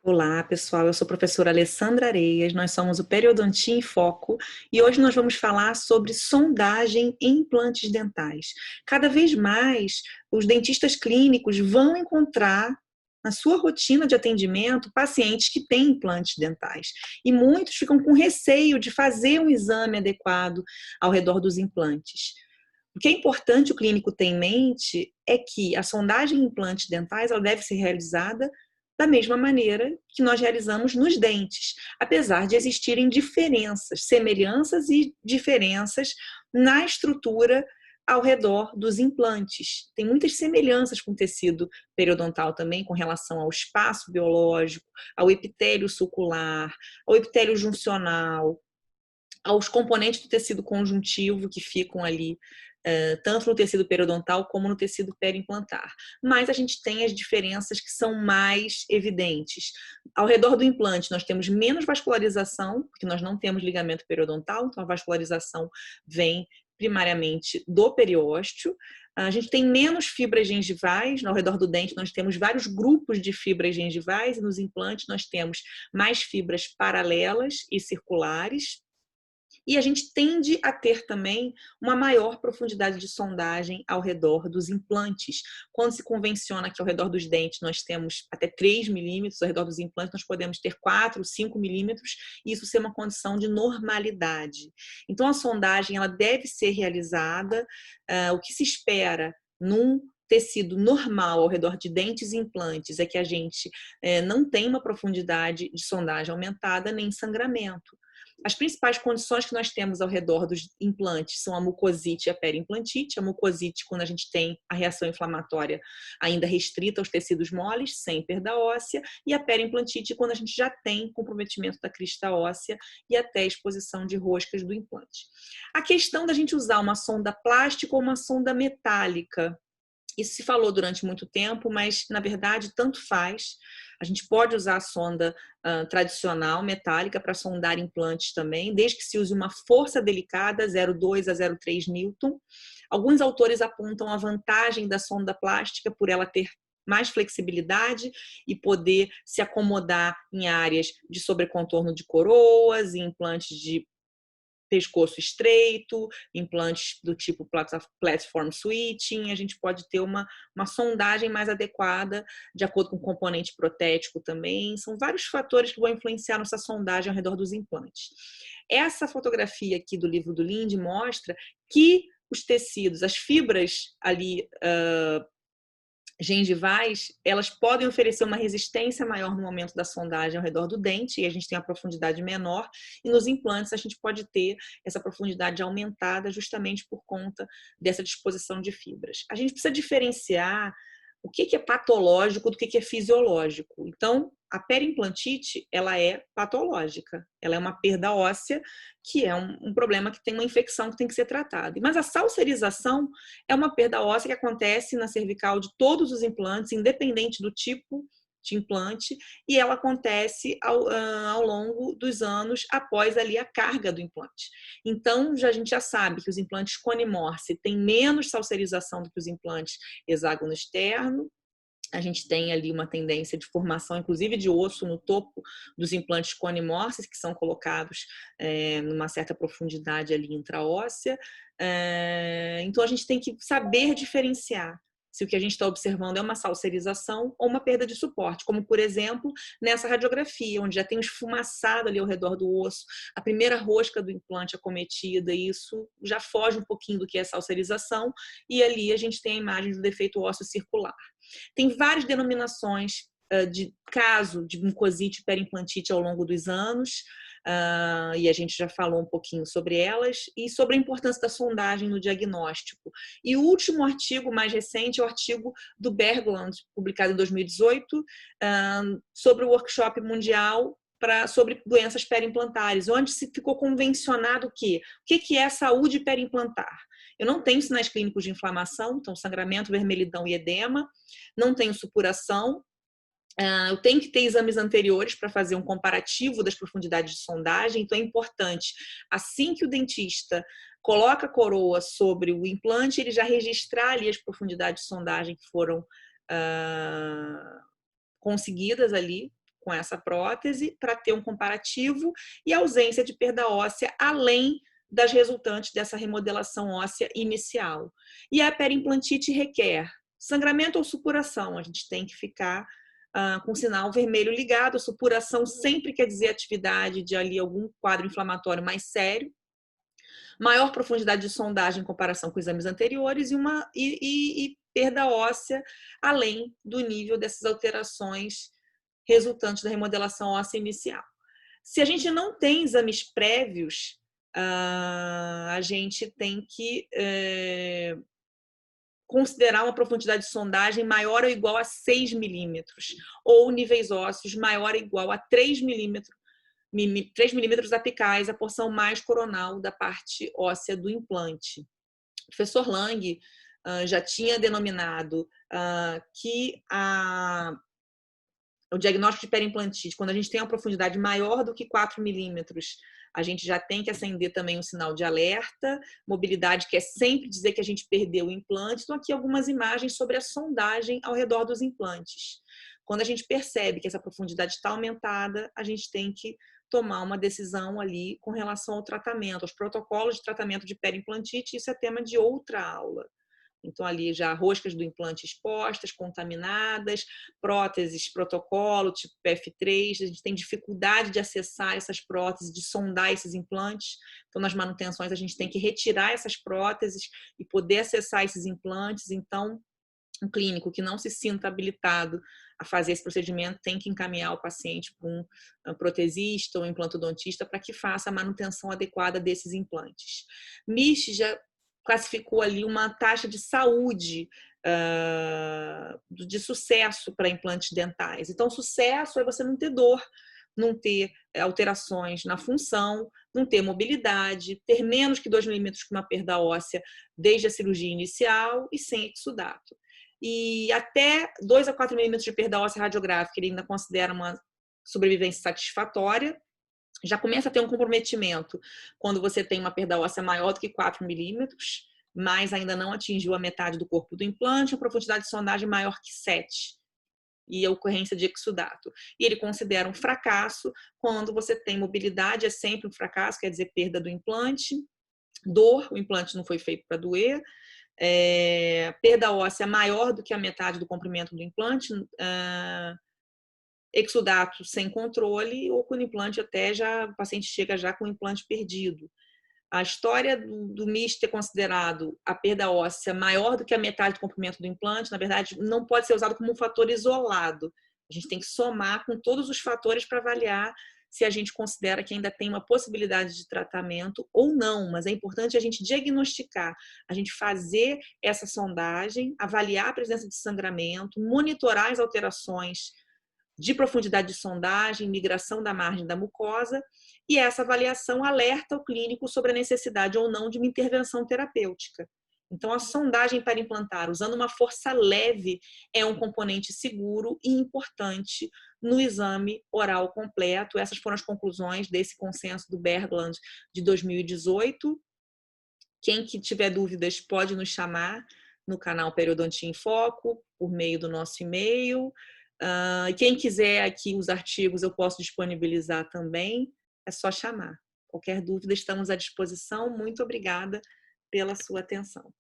Olá, pessoal. Eu sou a professora Alessandra Areias, nós somos o Periodontia em Foco e hoje nós vamos falar sobre sondagem em implantes dentais. Cada vez mais, os dentistas clínicos vão encontrar na sua rotina de atendimento pacientes que têm implantes dentais e muitos ficam com receio de fazer um exame adequado ao redor dos implantes. O que é importante o clínico ter em mente é que a sondagem em implantes dentais ela deve ser realizada da mesma maneira que nós realizamos nos dentes, apesar de existirem diferenças, semelhanças e diferenças na estrutura ao redor dos implantes. Tem muitas semelhanças com o tecido periodontal também, com relação ao espaço biológico, ao epitélio sulcular, ao epitélio juncional, aos componentes do tecido conjuntivo que ficam ali, tanto no tecido periodontal como no tecido periimplantar. Mas a gente tem as diferenças que são mais evidentes. Ao redor do implante, nós temos menos vascularização, porque nós não temos ligamento periodontal, então a vascularização vem primariamente do periósteo. A gente tem menos fibras gengivais, ao redor do dente nós temos vários grupos de fibras gengivais, e nos implantes nós temos mais fibras paralelas e circulares. E a gente tende a ter também uma maior profundidade de sondagem ao redor dos implantes. Quando se convenciona que ao redor dos dentes nós temos até 3 milímetros, ao redor dos implantes nós podemos ter 4, 5 milímetros, e isso ser uma condição de normalidade. Então a sondagem ela deve ser realizada, o que se espera num tecido normal ao redor de dentes e implantes é que a gente não tem uma profundidade de sondagem aumentada nem sangramento. As principais condições que nós temos ao redor dos implantes são a mucosite e a periimplantite. A mucosite, quando a gente tem a reação inflamatória ainda restrita aos tecidos moles, sem perda óssea, e a periimplantite, quando a gente já tem comprometimento da crista óssea e até exposição de roscas do implante. A questão da gente usar uma sonda plástica ou uma sonda metálica, isso se falou durante muito tempo, mas na verdade tanto faz. A gente pode usar a sonda tradicional, metálica, para sondar implantes também, desde que se use uma força delicada, 0,2 a 0,3 Newton. Alguns autores apontam a vantagem da sonda plástica por ela ter mais flexibilidade e poder se acomodar em áreas de sobrecontorno de coroas, em implantes de pescoço estreito, implantes do tipo platform switching, a gente pode ter uma sondagem mais adequada, de acordo com o componente protético também. São vários fatores que vão influenciar nossa sondagem ao redor dos implantes. Essa fotografia aqui do livro do Linde mostra que os tecidos, as fibras ali gengivais, elas podem oferecer uma resistência maior no momento da sondagem ao redor do dente, e a gente tem uma profundidade menor, e nos implantes a gente pode ter essa profundidade aumentada justamente por conta dessa disposição de fibras. A gente precisa diferenciar o que é patológico do que é fisiológico. Então, a periimplantite, ela é patológica, ela é uma perda óssea, que é um problema que tem uma infecção que tem que ser tratada. Mas a salserização é uma perda óssea que acontece na cervical de todos os implantes, independente do tipo de implante, e ela acontece ao longo dos anos após ali a carga do implante. Então, a gente já sabe que os implantes Cone-Morse têm menos salserização do que os implantes hexágono externo. A gente tem ali uma tendência de formação, inclusive de osso no topo dos implantes Cone-Morse, que são colocados numa certa profundidade ali intraóssea. Então, a gente tem que saber diferenciar se o que a gente está observando é uma salserização ou uma perda de suporte, como, por exemplo, nessa radiografia, onde já tem esfumaçado ali ao redor do osso, a primeira rosca do implante acometida, e isso já foge um pouquinho do que é salserização, e ali a gente tem a imagem do defeito ósseo circular. Tem várias denominações de caso de mucosite periimplantite ao longo dos anos, e a gente já falou um pouquinho sobre elas, e sobre a importância da sondagem no diagnóstico. E o último artigo mais recente é o artigo do Berglund, publicado em 2018, sobre o workshop mundial sobre doenças periimplantares, onde se ficou convencionado o que é saúde periimplantar. Eu não tenho sinais clínicos de inflamação, então sangramento, vermelhidão e edema, não tenho supuração, eu tenho que ter exames anteriores para fazer um comparativo das profundidades de sondagem, então é importante, assim que o dentista coloca a coroa sobre o implante, ele já registrar ali as profundidades de sondagem que foram conseguidas ali com essa prótese para ter um comparativo e ausência de perda óssea, além das resultantes dessa remodelação óssea inicial. E a periimplantite requer sangramento ou supuração. A gente tem que ficar com o sinal vermelho ligado. A supuração sempre quer dizer atividade de ali algum quadro inflamatório mais sério. Maior profundidade de sondagem em comparação com exames anteriores e perda óssea, além do nível dessas alterações resultantes da remodelação óssea inicial. Se a gente não tem exames prévios, a gente tem que considerar uma profundidade de sondagem maior ou igual a 6 milímetros, ou níveis ósseos maior ou igual a 3 milímetros apicais, a porção mais coronal da parte óssea do implante. O professor Lang já tinha denominado que o diagnóstico de periimplantite, quando a gente tem uma profundidade maior do que 4 milímetros, a gente já tem que acender também um sinal de alerta. Mobilidade quer sempre dizer que a gente perdeu o implante. Então, aqui algumas imagens sobre a sondagem ao redor dos implantes. Quando a gente percebe que essa profundidade está aumentada, a gente tem que tomar uma decisão ali com relação ao tratamento, aos protocolos de tratamento de periimplantite. Isso é tema de outra aula. Então, ali já roscas do implante expostas, contaminadas, próteses, protocolo, tipo PF3, a gente tem dificuldade de acessar essas próteses, de sondar esses implantes. Então, nas manutenções, a gente tem que retirar essas próteses e poder acessar esses implantes. Então, um clínico que não se sinta habilitado a fazer esse procedimento tem que encaminhar o paciente para um protesista ou implantodontista para que faça a manutenção adequada desses implantes. MIST já classificou ali uma taxa de saúde de sucesso para implantes dentais. Então, sucesso é você não ter dor, não ter alterações na função, não ter mobilidade, ter menos que 2 milímetros com uma perda óssea desde a cirurgia inicial e sem exudato. E até 2 a 4 milímetros de perda óssea radiográfica, ele ainda considera uma sobrevivência satisfatória. Já começa a ter um comprometimento quando você tem uma perda óssea maior do que 4 milímetros, mas ainda não atingiu a metade do corpo do implante, a profundidade de sondagem maior que 7 e a ocorrência de exudato. E ele considera um fracasso quando você tem mobilidade, é sempre um fracasso, quer dizer, perda do implante, dor, o implante não foi feito para doer, perda óssea maior do que a metade do comprimento do implante, exudato sem controle ou com o implante o paciente chega já com o implante perdido. A história do MIST ter considerado a perda óssea maior do que a metade do comprimento do implante, na verdade, não pode ser usado como um fator isolado. A gente tem que somar com todos os fatores para avaliar se a gente considera que ainda tem uma possibilidade de tratamento ou não, mas é importante a gente diagnosticar, a gente fazer essa sondagem, avaliar a presença de sangramento, monitorar as alterações de profundidade de sondagem, migração da margem da mucosa, e essa avaliação alerta o clínico sobre a necessidade ou não de uma intervenção terapêutica. Então, a sondagem para implantar usando uma força leve é um componente seguro e importante no exame oral completo. Essas foram as conclusões desse consenso do Bergland de 2018. Quem que tiver dúvidas pode nos chamar no canal Periodontia em Foco, por meio do nosso e-mail. Quem quiser aqui os artigos eu posso disponibilizar também, é só chamar. Qualquer dúvida, estamos à disposição. Muito obrigada pela sua atenção.